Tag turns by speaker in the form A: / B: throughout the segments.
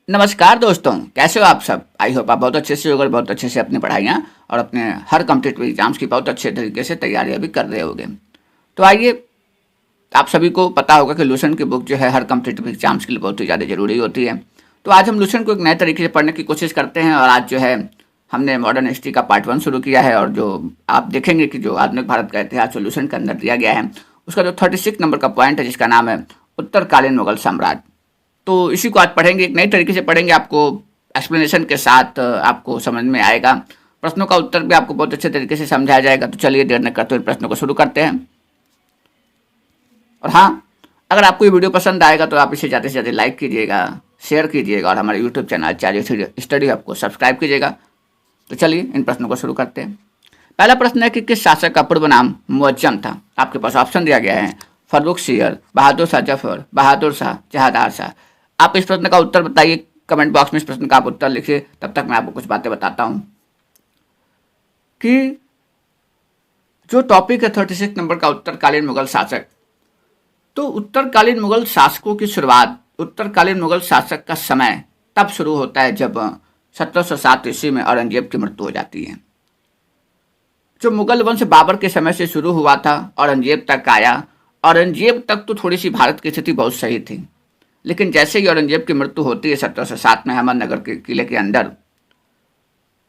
A: नमस्कार दोस्तों, कैसे हो आप सब। आई होप आप बहुत अच्छे से होकर बहुत अच्छे से अपनी पढ़ाइयाँ और अपने हर कॉम्पिटिटिव एग्जाम्स की बहुत अच्छे तरीके से तैयारियां भी कर रहे होगे। तो आइए, आप सभी को पता होगा कि लूसेंट की बुक जो है हर कॉम्पिटिटिव एग्जाम्स के लिए बहुत ही ज़्यादा जरूरी होती है। तो आज हम लूसेंट को एक नए तरीके से पढ़ने की कोशिश करते हैं और आज जो है हमने मॉडर्न हिस्ट्री का पार्ट 1 शुरू किया है और जो आप देखेंगे कि जो आधुनिक भारत का इतिहास जो लूसेंट के अंदर दिया गया है उसका जो 36 नंबर का पॉइंट है जिसका नाम है उत्तरकालीन मुगल साम्राज्य। तो इसी को आज पढ़ेंगे, एक नई तरीके से पढ़ेंगे, आपको एक्सप्लेनेशन के साथ आपको समझ में आएगा। प्रश्नों का उत्तर भी आपको बहुत अच्छे तरीके से समझाया जाएगा। तो चलिए देर न करते हुए प्रश्नों को शुरू करते हैं। और हाँ, अगर आपको ये वीडियो पसंद आएगा तो आप इसे ज़्यादा से ज़्यादा लाइक कीजिएगा, शेयर कीजिएगा और हमारे YouTube channel charge study hub को सब्सक्राइब कीजिएगा। तो चलिए इन प्रश्नों को शुरू करते हैं। पहला प्रश्न है कि किस शासक का पूर्व नाम मुअज्जम था। आपके पास ऑप्शन दिया गया है फर्रुखसियर, बहादुर शाह जफर, बहादुर शाह, जहांदार शाह। आप इस प्रश्न का उत्तर बताइए कमेंट बॉक्स में। इस प्रश्न का आप उत्तर लिखिए, तब तक मैं आपको कुछ बातें बताता हूं कि जो टॉपिक है 36 नंबर का उत्तरकालीन मुगल शासक। तो उत्तरकालीन मुगल शासकों की शुरुआत, उत्तरकालीन मुगल शासक का समय तब शुरू होता है जब 1707 ईस्वी में औरंगजेब की मृत्यु हो जाती है। जो मुगल वंश बाबर के समय से शुरू हुआ था, औरंगजेब तक आया। औरंगजेब तक तो थोड़ी सी भारत की स्थिति बहुत सही थी, लेकिन जैसे ही औरंगजेब की मृत्यु होती है 1707 में अहमदनगर के किले के अंदर,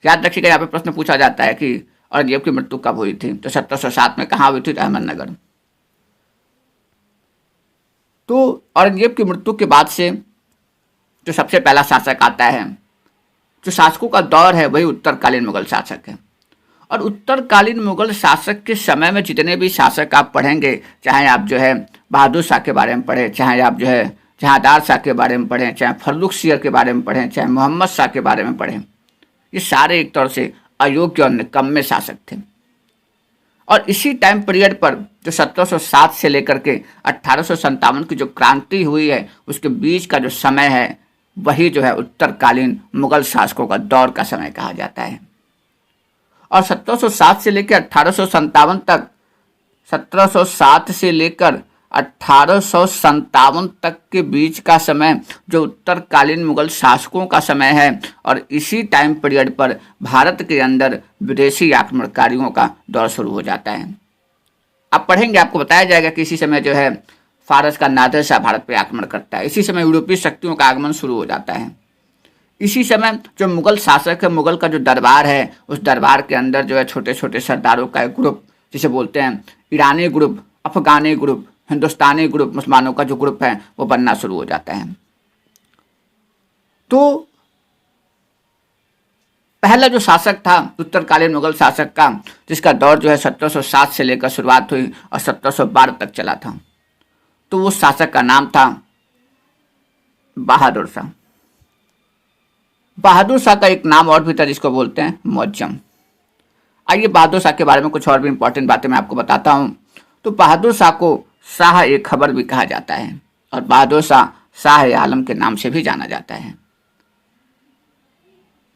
A: याद रखिएगा यहाँ पे प्रश्न पूछा जाता है कि औरंगजेब की मृत्यु कब हुई थी, तो 1707 में कहाँ हुई थी, तो अहमदनगर। तो औरंगजेब की मृत्यु के बाद से जो सबसे पहला शासक आता है, जो शासकों का दौर है, वही उत्तरकालीन मुगल शासक है। और उत्तरकालीन मुगल शासक के समय में जितने भी शासक आप पढ़ेंगे, चाहे आप जो है बहादुर शाह के बारे में पढ़ें, चाहे आप जो है जहांदार शाह के बारे में पढ़ें, चाहे फर्रुखसियर के बारे में पढ़ें, चाहे मोहम्मद शाह के बारे में पढ़ें, ये सारे एक तरह से अयोग्य और निकम्मे शासक थे। और इसी टाइम पीरियड पर जो 1707 से लेकर के 1857 की जो क्रांति हुई है, उसके बीच का जो समय है वही जो है उत्तरकालीन मुगल शासकों का दौर का समय कहा जाता है। और 1707 से लेकर 1857 तक, 1707 से लेकर 1857 तक के बीच का समय जो उत्तरकालीन मुगल शासकों का समय है। और इसी टाइम पीरियड पर भारत के अंदर विदेशी आक्रमणकारियों का दौर शुरू हो जाता है। आप पढ़ेंगे, आपको बताया जाएगा कि इसी समय जो है फारस का नादिर शाह भारत पर आक्रमण करता है। इसी समय यूरोपीय शक्तियों का आगमन शुरू हो जाता है। इसी समय जो मुगल शासक है, मुगल का जो दरबार है, उस दरबार के अंदर जो है छोटे छोटे सरदारों का एक ग्रुप, जिसे बोलते हैं ईरानी ग्रुप, अफगानी ग्रुप, हिंदुस्तानी ग्रुप, मुसलमानों का जो ग्रुप है वो बनना शुरू हो जाता है। तो पहला जो शासक था उत्तरकालीन मुगल शासक का, जिसका दौर जो है 1707 से लेकर शुरुआत हुई और 1712 तक चला था, तो वो शासक का नाम था बहादुर शाह। बहादुर शाह का एक नाम और भी था जिसको बोलते हैं मुअज्जम। आइए बहादुर शाह के बारे में कुछ और भी इंपॉर्टेंट बातें मैं आपको बताता हूँ। तो बहादुर शाह को शाह ए खबर भी कहा जाता है और बहादुर शाह शाह ए आलम के नाम से भी जाना जाता है।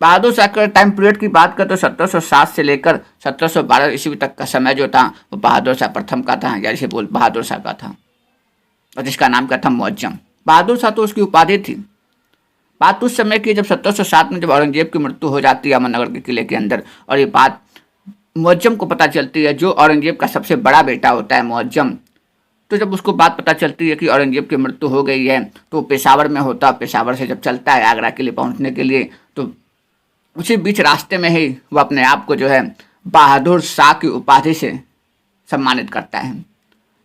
A: बहादुर शाह के टाइम पीरियड की बात करें तो 1707 से लेकर 1712 ईस्वी तक का समय जो था वो बहादुर शाह प्रथम का था, या जिसे बोल बहादुर शाह का था, और जिसका नाम क्या था, मुअज्जम। बहादुर शाह तो उसकी उपाधि थी। बात उस समय की जब 1707 में जब औरंगजेब की मृत्यु हो जाती है अहमदनगर के किले के अंदर, और ये बात मुअज्जम को पता चलती है, जो औरंगजेब का सबसे बड़ा बेटा होता है मुअज्जम। तो जब उसको बात पता चलती है कि औरंगजेब की मृत्यु हो गई है, तो पेशावर में होता, पेशावर से जब चलता है आगरा के लिए पहुंचने के लिए, तो उसी बीच रास्ते में ही वह अपने आप को जो है बहादुर शाह की उपाधि से सम्मानित करता है।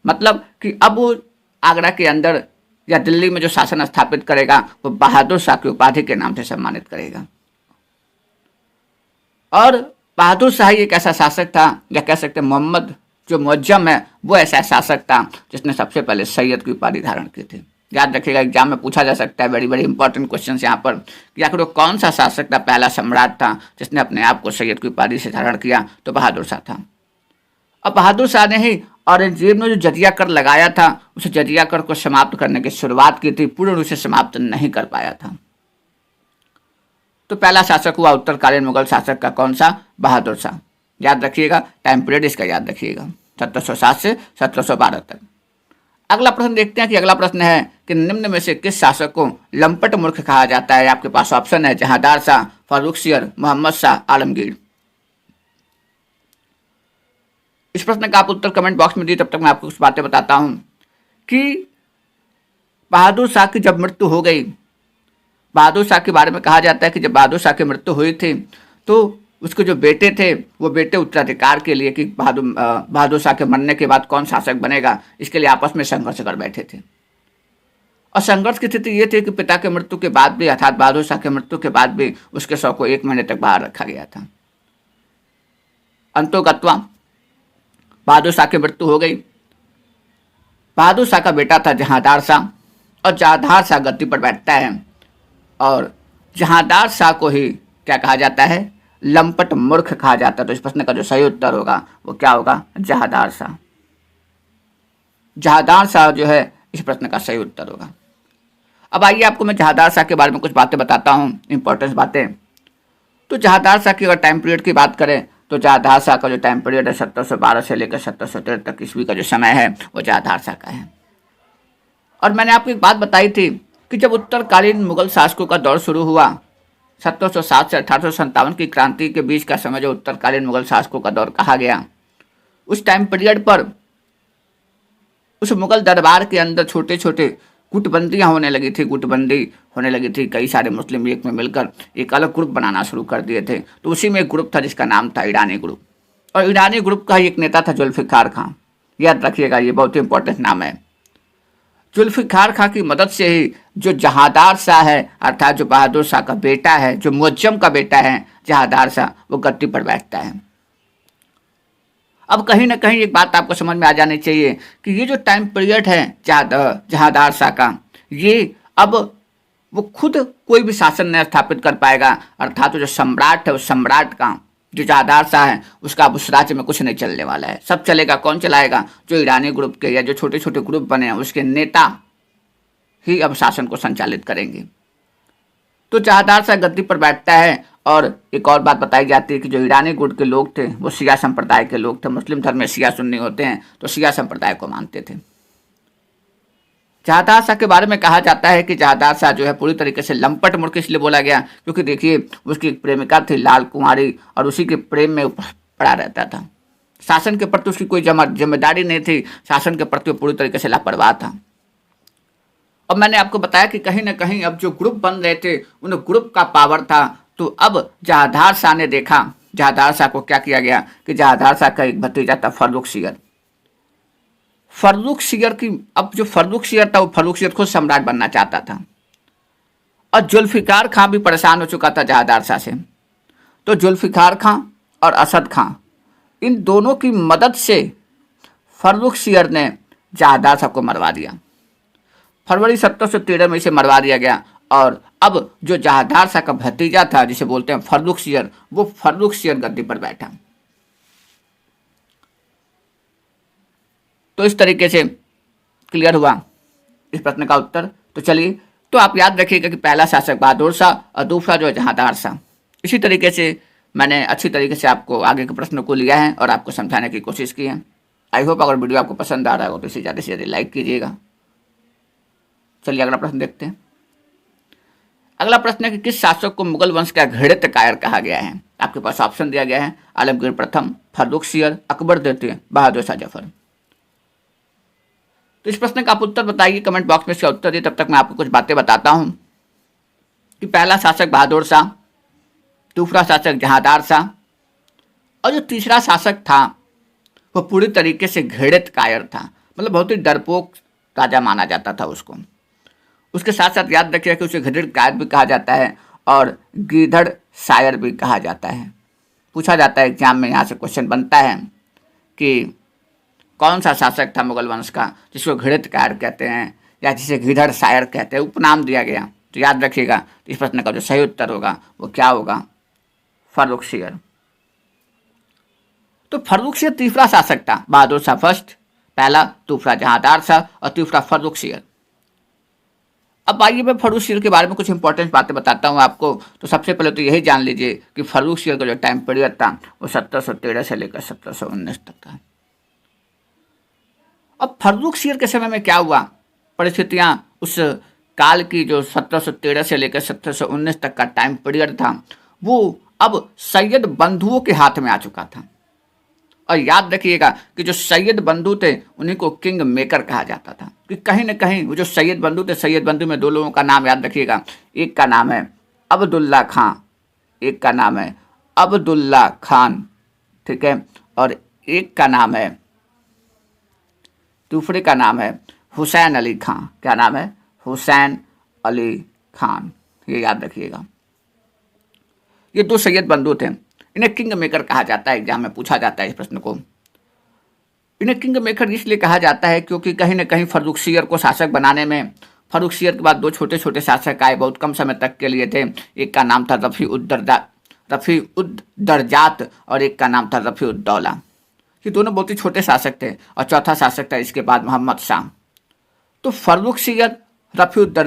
A: मतलब कि अब वो आगरा के अंदर या दिल्ली में जो शासन स्थापित करेगा वो बहादुर शाह की उपाधि के नाम से सम्मानित करेगा। और बहादुर शाह एक ऐसा शासक था, या कह सकते हैं मोहम्मद जो मुअज्जम है वो ऐसा शासक था जिसने सबसे पहले सैयद की उपाधि धारण की थी। याद रखिएगा, एग्जाम में पूछा जा सकता है, वेरी वेरी इंपॉर्टेंट क्वेश्चन यहाँ पर, कि आखिर वो कौन सा शासक था, पहला सम्राट था जिसने अपने आप को सैयद की उपाधि से धारण किया, तो बहादुर शाह था। अब बहादुर शाह ने ही औरंगजेब ने जो जजिया कर लगाया था, उस जजिया कर को समाप्त करने की शुरुआत की थी, पूर्ण रूप से समाप्त नहीं कर पाया था। तो पहला शासक हुआ उत्तरकालीन मुगल शासक का कौन सा, बहादुर शाह। याद रखिएगा, टाइम पीरियड इसका याद रखिएगा, 1707 से 1712 तक। अगला प्रश्न देखते हैं कि अगला प्रश्न है कि निम्न में से किस शासक को लंपट मूर्ख कहा जाता है। आपके पास ऑप्शन है जहांदार शाह, फर्रुखसियर, मोहम्मद शाह, आलमगीर। इस प्रश्न का आप उत्तर कमेंट बॉक्स में दीजिए, तब तक मैं आपको कुछ बातें बताता हूं कि बहादुर शाह की जब मृत्यु हो गई, बहादुर शाह के बारे में कहा जाता है कि जब बहादुर शाह की मृत्यु हुई थी तो उसके जो बेटे थे वो बेटे उत्तराधिकार के लिए कि बहादुर शाह के मरने के बाद कौन शासक बनेगा, इसके लिए आपस में संघर्ष कर बैठे थे। और संघर्ष की स्थिति ये थी कि पिता के मृत्यु के बाद भी, अर्थात बहादुर शाह के मृत्यु के बाद भी उसके शव को 1 महीने तक बाहर रखा गया था। अंतोगत्वा बहादुर शाह की मृत्यु हो गई। बहादुर शाह का बेटा था जहांदार शाह, और जहांदार शाह गद्दी पर बैठता है और जहांदार शाह को ही क्या कहा जाता है, लंपट मूर्ख कहा जाता है। तो इस प्रश्न का जो सही उत्तर होगा वो क्या होगा, जहांदार शाह। जहांदार शाह जो है इस प्रश्न का सही उत्तर होगा। अब आइए आपको मैं जहांदार शाह के बारे में कुछ बातें बताता हूँ, इंपॉर्टेंट बातें। तो जहांदार शाह की अगर टाइम पीरियड की बात करें तो जहांदार शाह का जो टाइम पीरियड है 1712 से लेकर 1713 तक ईस्वी का जो समय है वो जहांदार शाह का है। और मैंने आपको एक बात बताई थी कि जब उत्तरकालीन मुगल शासकों का दौर शुरू हुआ 1707 से 1857 की क्रांति के बीच का समय जो उत्तरकालीन मुगल शासकों का दौर कहा गया, उस टाइम पीरियड पर उस मुगल दरबार के अंदर छोटे छोटे गुटबंदियां होने लगी थी, गुटबंदी होने लगी थी। कई सारे मुस्लिम लीग में मिलकर एक अलग ग्रुप बनाना शुरू कर दिए थे। तो उसी में एक ग्रुप था जिसका नाम था ईरानी ग्रुप, और ईरानी ग्रुप का ही एक नेता था जुल्फिकार खां। याद रखिएगा, ये बहुत ही इंपॉर्टेंट नाम है। जुल्फिकार खां की मदद से ही जो जहांदार शाह है, अर्थात जो बहादुर शाह का बेटा है, जो मुअज्जम का बेटा है जहांदार शाह, वो गद्दी पर बैठता है। अब कहीं ना कहीं एक बात आपको समझ में आ जानी चाहिए कि ये जो टाइम पीरियड है जहांदार शाह का, ये अब वो खुद कोई भी शासन नहीं स्थापित कर पाएगा। अर्थात जो सम्राट है, उस सम्राट का जो जहांदार शाह है उसका अब उस राज्य में कुछ नहीं चलने वाला है। सब चलेगा, कौन चलाएगा, जो ईरानी ग्रुप के या जो छोटे छोटे ग्रुप बने हैं उसके नेता ही अब शासन को संचालित करेंगे। तो जहांदार शाह गद्दी पर बैठता है। और एक और बात बताई जाती है कि जो ईरानी गुट के लोग थे वो शिया संप्रदाय के लोग थे। मुस्लिम धर्म में शिया सुन्नी होते हैं, तो शिया संप्रदाय को मानते थे। जहांदार शाह के बारे में कहा जाता है कि जहांदार शाह जो है पूरी तरीके से लंपट मूर्ख इसलिए बोला गया क्योंकि देखिए उसकी एक प्रेमिका थी लाल कुंवारी, और उसी के प्रेम में पड़ा रहता था। शासन के प्रति उसकी कोई जिम्मेदारी नहीं थी, शासन के प्रति वो पूरी तरीके से लापरवाह था। अब मैंने आपको बताया कि कहीं ना कहीं अब जो ग्रुप बन रहे थे उन ग्रुप का पावर था। तो अब जहांदार शाह ने देखा, जहांदार शाह को क्या किया गया कि जहांदार शाह का एक भतीजा था फर्रुखसियर। फर्रुखसियर की, अब जो फर्रुखसियर था वो फर्रुखसियर खुद सम्राट बनना चाहता था, और जुल्फिकार खां भी परेशान हो चुका था जहांदार शाह से। तो जुल्फिकार खां और असद खां, इन दोनों की मदद से फर्रुखसियर ने जहांदार शाह को मरवा दिया। फरवरी 1713 में इसे मरवा दिया गया। और अब जो जहांदार शाह का भतीजा था जिसे बोलते हैं फर्रुखसियर, वो फर्रुखसियर गद्दी पर बैठा। तो इस तरीके से क्लियर हुआ इस प्रश्न का उत्तर। तो चलिए, तो आप याद रखिएगा कि पहला शासक बहादुर शाह और दूसरा जो है जहांदार शाह। इसी तरीके से मैंने अच्छी तरीके से आपको आगे के प्रश्नों को लिया है और आपको समझाने की कोशिश की है। आई होप अगर वीडियो आपको पसंद आ रहा हो तो इसे ज़्यादा से ज़्यादा लाइक कीजिएगा। चलिए अगला प्रश्न देखते हैं। अगला प्रश्न है कि किस शासक को मुगल वंश का घृणित कायर कहा गया है। आपके पास ऑप्शन दिया गया है आलमगीर प्रथम, फर्रुखसियर, अकबर द्वितीय, बहादुर शाह जफर। तो इस प्रश्न का आप उत्तर बताइए, कमेंट बॉक्स में इसका उत्तर दिए। तब तक मैं आपको कुछ बातें बताता हूं कि पहला शासक बहादुर शाह, दूसरा शासक जहांदार शाह, और जो तीसरा शासक था वो पूरी तरीके से घृणित कायर था, मतलब बहुत ही डरपोक राजा माना जाता था उसको। उसके साथ साथ याद रखिए कि उसे घृणित कायर भी कहा जाता है और गीधड़ शायर भी कहा जाता है। पूछा जाता है एग्जाम में, यहाँ से क्वेश्चन बनता है कि कौन सा शासक था मुगल वंश का जिसको घृणित कायर कहते हैं या जिसे गीधड़ शायर कहते हैं, उपनाम दिया गया। तो याद रखिएगा इस प्रश्न का जो सही उत्तर होगा वो क्या होगा, फर्रुखसियर। तो फर्रुखसियर तीसरा शासक था, बहादुर शाह फर्स्ट, पहला, दूसरा जहांदार शाह और तीसरा फर्रुखसियर। अब आइए मैं फर्रुखसियर के बारे में कुछ इंपॉर्टेंट बातें बताता हूँ आपको। तो सबसे पहले तो यही जान लीजिए कि फर्रुखसियर का जो टाइम पीरियड था वो 1713 से लेकर 1719 तक था। अब फर्रुखसियर के समय में क्या हुआ, परिस्थितियां उस काल की जो 1713 से लेकर 1719 तक का टाइम पीरियड था वो अब सैयद बंधुओं के हाथ में आ चुका था। और याद रखिएगा कि जो सैयद बंधु थे उन्हीं को किंग मेकर कहा जाता था, कि कहीं ना कहीं वो जो सैयद बंधु थे, सैयद बंधु में दो लोगों का नाम याद रखिएगा, एक का नाम है अब्दुल्ला खां, एक का नाम है अब्दुल्ला खान, ठीक है, और एक का नाम है, दूसरे का नाम है हुसैन अली खां। क्या नाम है? हुसैन अली खान। ये याद रखिएगा, ये दो सैयद बंधु थे। इन्हें किंग मेकर कहा जाता है, एग्जाम में पूछा जाता है इस प्रश्न को। इन्हें किंग मेकर इसलिए कहा जाता है क्योंकि कहीं ना कहीं फर्रुखसियर को शासक बनाने में, फर्रुखसियर के बाद दो छोटे छोटे शासक आए, बहुत कम समय तक के लिए थे। एक का नाम था रफ़ी उद दरजात और एक का नाम था रफ़ी उद दौला। ये दोनों बहुत ही छोटे शासक थे और चौथा शासक था इसके बाद मोहम्मद शाह। तो फर्रुखसियर, रफ़ी उद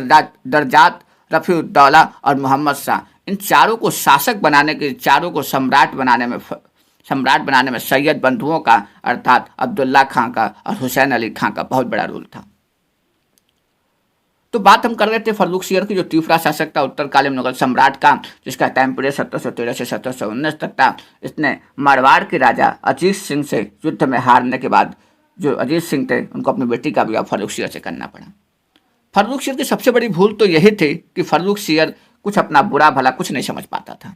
A: दरजात, रफ़ी उद दौला और मोहम्मद शाह, इन चारों को शासक बनाने के, चारों को सम्राट बनाने में सैयद बंधुओं का अर्थात अब्दुल्ला खां का और हुसैन अली खां का बहुत बड़ा रोल था। तो बात हम कर रहे थे फर्रुखसियर की, जो तीसरा शासक था उत्तरकालीन मुगल सम्राट का, जिसका टाइम पीरियड 1713 से 1719 तक था। इसने मारवाड़ के राजा अजीत सिंह से युद्ध में हारने के बाद, जो अजीत सिंह थे उनको अपनी बेटी का विवाह फर्रुखसियर से करना पड़ा। फर्रुखसियर की सबसे बड़ी भूल तो यही थी कि फर्रुखसियर कुछ अपना बुरा भला कुछ नहीं समझ पाता था।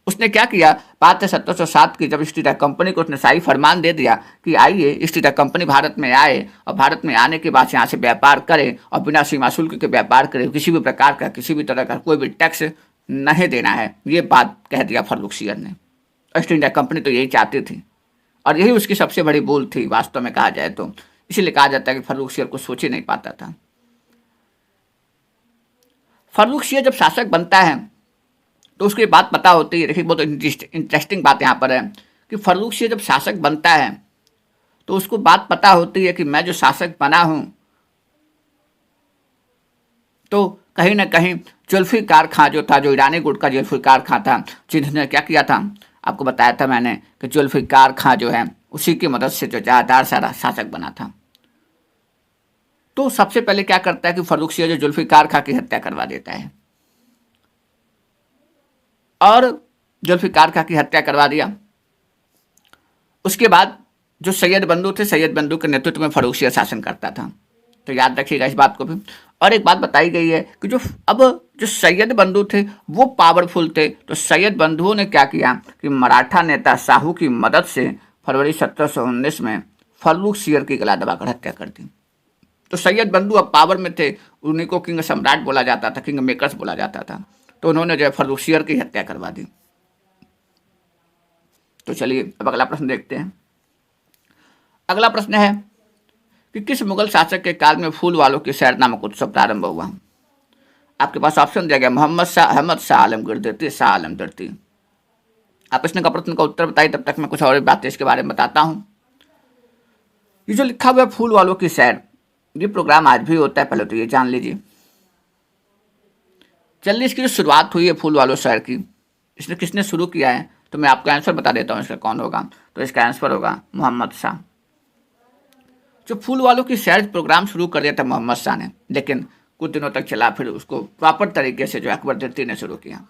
A: उसने क्या किया, बात है 1707 की, जब ईस्ट इंडिया कंपनी को उसने शाही फरमान दे दिया कि आइए ईस्ट इंडिया कंपनी भारत में आए और भारत में आने के बाद यहाँ से व्यापार करे और बिना सीमा शुल्क के व्यापार करे, किसी भी प्रकार का, किसी भी तरह का कोई भी टैक्स नहीं देना है, ये बात कह दिया फर्रुखसियर ने। ईस्ट इंडिया कंपनी तो यही चाहती थी और यही उसकी सबसे बड़ी भूल थी वास्तव में कहा जाए तो। इसीलिए कहा जाता है कि फर्रुखसियर को सोच ही नहीं पाता था। फर्रुखसियर जब शासक बनता है तो उसकी बात पता होती है, देखिए बहुत इंटरेस्टिंग बात यहाँ पर है कि फर्रुखसियर जब शासक बनता है तो उसको बात पता होती है कि मैं जो शासक बना हूँ तो कहीं ना कहीं जुल्फिकार खां जो था, जो ईरानी गुट का जुल्फिकार खां था, जिन्होंने क्या किया था, आपको बताया था मैंने कि जुल्फिकार खां जो है उसी की मदद से जो ज़्यादातर सारा शासक बना था। तो सबसे पहले क्या करता है कि फर्रुखसियर जो जुल्फिकार खां की हत्या करवा देता है और जुल्फिकार खां की हत्या करवा दिया। उसके बाद जो सैयद बंधु थे, सैयद बंधु के नेतृत्व में फर्रुखसियर शासन करता था। तो याद रखिएगा इस बात को भी। और एक बात बताई गई है कि जो सैयद बंधु थे वो पावरफुल थे, तो सैयद बंधुओं ने क्या किया कि मराठा नेता शाहू की मदद से फरवरी 1719 में फर्रुखसियर की गला दबाकर हत्या कर दी। तो सैयद बंधु अब पावर में थे, उन्हीं को किंग सम्राट बोला जाता था, किंग मेकर्स बोला जाता था। तो उन्होंने जो है फर्रुखसियर की हत्या करवा दी। तो चलिए अब अगला प्रश्न देखते हैं। अगला प्रश्न है कि किस मुगल शासक के काल में फूल वालों की सैर नामक उत्सव प्रारंभ हुआ। आपके पास ऑप्शन दिया गया मोहम्मद शाह, अहमद शाह आलमगीर द्वितीय, शाह आलम तृतीय। आप इसने का प्रश्न का उत्तर बताइए, तब तक मैं कुछ और बातें इसके बारे में बताता हूँ। ये जो लिखा हुआ है फूल वालों की सैर, ये प्रोग्राम आज भी होता है, पहले तो ये जान लीजिए। चलिए इसकी जो शुरुआत हुई है फूल वालों सैर की, इसने किसने शुरू किया है, तो मैं आपको आंसर बता देता हूँ इसका कौन होगा। तो इसका आंसर होगा मोहम्मद शाह। जो फूल वालों की सैर प्रोग्राम शुरू कर दिया था मोहम्मद शाह ने, लेकिन कुछ दिनों तक चला, फिर उसको प्रॉपर तरीके से जो अकबर द्वितीय ने शुरू किया।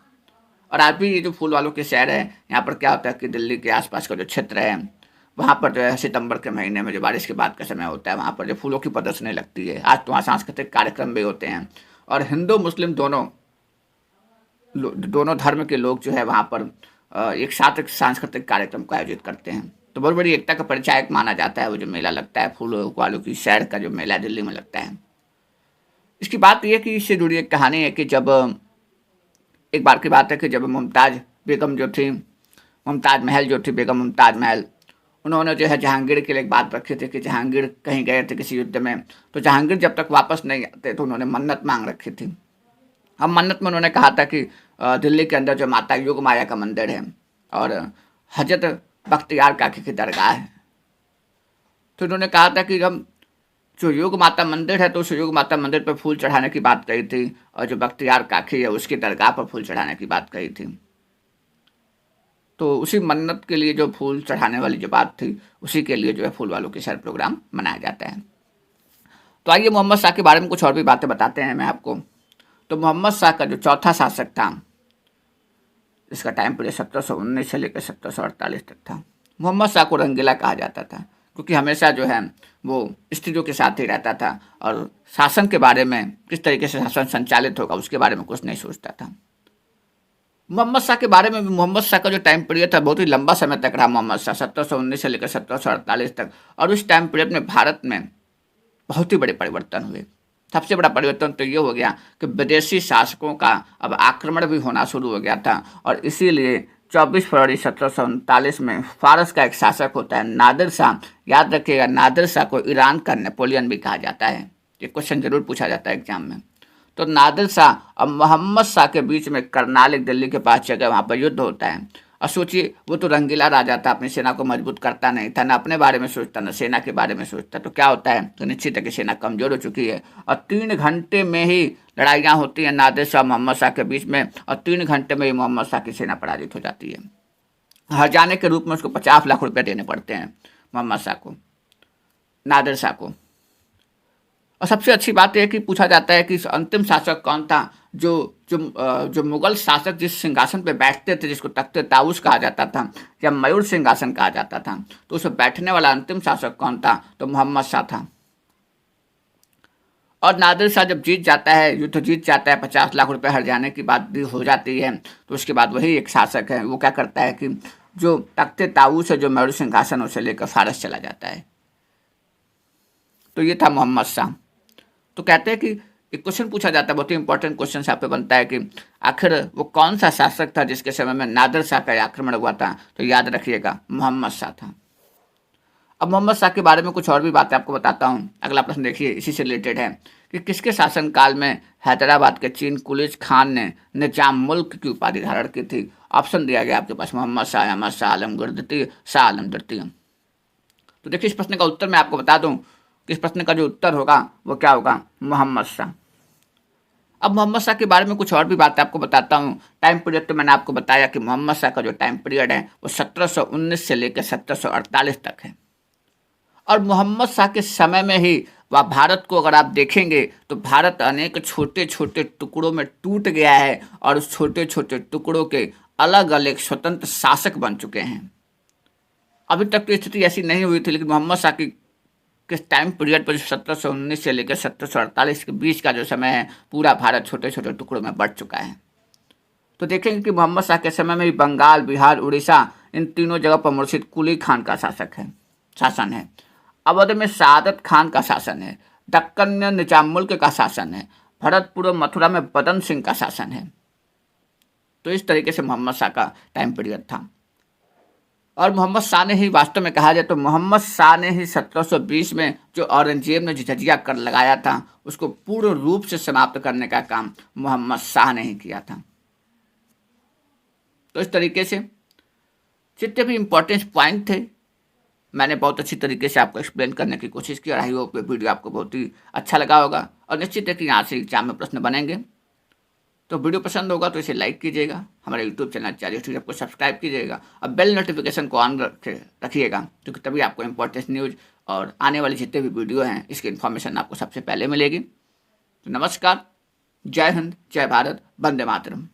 A: और आज भी ये जो फूल वालों की सैर है, यहाँ पर क्या होता है कि दिल्ली के आसपास का जो क्षेत्र है वहाँ पर जो है सितंबर के महीने में जो बारिश के बाद का समय होता है, वहाँ पर जो फूलों की प्रदर्शनी लगती है। आज तो वहाँ सांस्कृतिक कार्यक्रम भी होते हैं और हिंदू मुस्लिम दोनों धर्म के लोग जो है वहाँ पर एक साथ एक सांस्कृतिक कार्यक्रम को आयोजित करते हैं। तो बहुत बड़ी एकता का परिचायक माना जाता है वो जो मेला लगता है, फूलों वालों की सैर का जो मेला दिल्ली में लगता है। इसकी बात यह कि इससे जुड़ी एक कहानी है कि जब एक बार की बात है कि जब मुमताज़ बेगम जो थी, मुमताज़ महल जो थी, बेगम मुमताज़ महल, उन्होंने जो है जहांगीर के लिए एक बात रखी थी कि जहांगीर कहीं गए थे किसी युद्ध में, तो जहांगीर जब तक वापस नहीं आते तो उन्होंने मन्नत मांग रखी थी। अब मन्नत में उन्होंने कहा था कि दिल्ली के अंदर जो माता योग माया का मंदिर है और हजरत बख्तियार काकी की दरगाह है, तो उन्होंने कहा था कि हम जो योग माता मंदिर है तो उस योग माता मंदिर पर फूल चढ़ाने की बात कही थी और जो बख्तियार काकी है उसकी दरगाह पर फूल चढ़ाने की बात कही थी। तो उसी मन्नत के लिए जो फूल चढ़ाने वाली जो बात थी, उसी के लिए जो है फूल वालों की सैर प्रोग्राम मनाया जाता है। तो आइए मोहम्मद शाह के बारे में कुछ और भी बातें बताते हैं मैं आपको। तो मोहम्मद शाह का जो चौथा शासक था, इसका टाइम पीरियड 1719 से लेकर 1748 तक था। मोहम्मद शाह को रंगीला कहा जाता था क्योंकि हमेशा जो है वो स्त्रियों के साथ ही रहता था और शासन के बारे में, किस तरीके से शासन संचालित होगा उसके बारे में कुछ नहीं सोचता था। मोहम्मद शाह के बारे में भी, मोहम्मद शाह का जो टाइम पीरियड था बहुत ही लंबा समय तक रहा मोहम्मद शाह, 1719 से लेकर 1748 तक। और उस टाइम पीरियड में भारत में बहुत ही बड़े परिवर्तन हुए। सबसे बड़ा परिवर्तन तो ये हो गया कि विदेशी शासकों का अब आक्रमण भी होना शुरू हो गया था और इसीलिए 24 फरवरी 1739 में फारस का एक शासक होता है नादिर शाह, याद रखिएगा नादिर शाह को ईरान का नेपोलियन भी कहा जाता है, ये क्वेश्चन जरूर पूछा जाता है एग्जाम में। तो नादिर शाह और मोहम्मद शाह के बीच में करनाल दिल्ली के पास जगह, वहाँ पर युद्ध होता है। और सोचिए वो तो रंगीला राजा था, अपनी सेना को मजबूत करता नहीं था, ना अपने बारे में सोचता ना सेना के बारे में सोचता। तो क्या होता है, तो निश्चित है कि सेना कमजोर हो चुकी है और 3 घंटे में ही लड़ाइयाँ होती हैं नादिर शाह मोहम्मद शाह के बीच में और 3 घंटे में ही मोहम्मद शाह की सेना पराजित हो जाती है। हर जाने के रूप में उसको 50 लाख रुपये देने पड़ते हैं मोहम्मद शाह को, नादिर शाह को। और सबसे अच्छी बात यह कि पूछा जाता है कि अंतिम शासक कौन था, जो मुगल शासक जिस सिंहासन पे बैठते थे, जिसको तख्ते ताऊस कहा जाता था या मयूर सिंहासन कहा जाता था, तो उस पर बैठने वाला अंतिम शासक कौन था, तो मोहम्मद शाह था। और नादिर शाह जब जीत जाता है, युद्ध जीत जाता है, 50 लाख रुपए हर जाने की बात भी हो जाती है, तो उसके बाद वही एक शासक है, वो क्या करता है कि जो तख्ते ताऊस है, जो मयूर सिंहासन, उसे लेकर फारस चला जाता है। तो ये था मोहम्मद शाह। तो कहते हैं कि एक क्वेश्चन पूछा जाता है, बहुत ही इंपॉर्टेंट क्वेश्चन यहाँ पे बनता है कि आखिर वो कौन सा शासक था जिसके समय में नादिर शाह का आक्रमण हुआ था, तो याद रखिएगा मोहम्मद शाह था। अब मोहम्मद शाह के बारे में कुछ और भी बातें आपको बताता हूँ। अगला प्रश्न देखिए, इसी से रिलेटेड है कि किसके शासनकाल में हैदराबाद के चीन कुलीज खान ने निजाम मुल्क की उपाधि धारण की थी। ऑप्शन दिया गया आपके पास, मोहम्मद शाह, अहमद शाह, आलमगीर द्वितीय, शाह आलम द्वितीय। तो देखिए इस प्रश्न का उत्तर मैं आपको बता दूं कि इस प्रश्न का जो उत्तर होगा वो क्या होगा, मोहम्मद शाह। अब मोहम्मद शाह के बारे में कुछ और भी बातें आपको बताता हूँ। टाइम पीरियड तो मैंने आपको बताया कि मोहम्मद शाह का जो टाइम पीरियड है वो 1719 से लेकर 1748 तक है। और मोहम्मद शाह के समय में ही वह भारत को अगर आप देखेंगे तो भारत अनेक छोटे छोटे टुकड़ों में टूट गया है और उस छोटे छोटे टुकड़ों के अलग अलग स्वतंत्र शासक बन चुके हैं। अभी तक तो स्थिति ऐसी नहीं हुई थी, लेकिन मोहम्मद शाह की किस टाइम पीरियड पर 1719 से लेकर 1748 के बीच का जो समय है, पूरा भारत छोटे छोटे टुकड़ों में बढ़ चुका है। तो देखेंगे कि मोहम्मद शाह के समय में भी बंगाल, बिहार, उड़ीसा, इन तीनों जगह पर मुर्शिद कुली खान का शासन है। अवध में सादत खान का शासन है। दक्कन में निजाम मुल्क का शासन है। भरतपुर और मथुरा में बदन सिंह का शासन है। तो इस तरीके से मोहम्मद शाह का टाइम पीरियड था। और मोहम्मद शाह ने ही, वास्तव में कहा जाए तो मोहम्मद शाह ने ही 1720 में जो औरंगजेब ने जजिया कर लगाया था, उसको पूर्ण रूप से समाप्त करने का काम मोहम्मद शाह ने ही किया था। तो इस तरीके से जितने भी इंपॉर्टेंट पॉइंट थे मैंने बहुत अच्छी तरीके से आपको एक्सप्लेन करने की कोशिश की और आई होप वीडियो आपको बहुत ही अच्छा लगा होगा। और निश्चित है कि यहाँ से एग्जाम में प्रश्न बनेंगे। तो वीडियो पसंद होगा तो इसे लाइक कीजिएगा, हमारे यूट्यूब चैनल चाहिए को सब्सक्राइब कीजिएगा और बेल नोटिफिकेशन को ऑन रखिएगा, क्योंकि तभी आपको इंपॉर्टेंट न्यूज़ और आने वाले जितने भी वीडियो हैं इसकी इन्फॉर्मेशन आपको सबसे पहले मिलेगी। तो नमस्कार, जय हिंद, जय भारत, वंदे मातरम।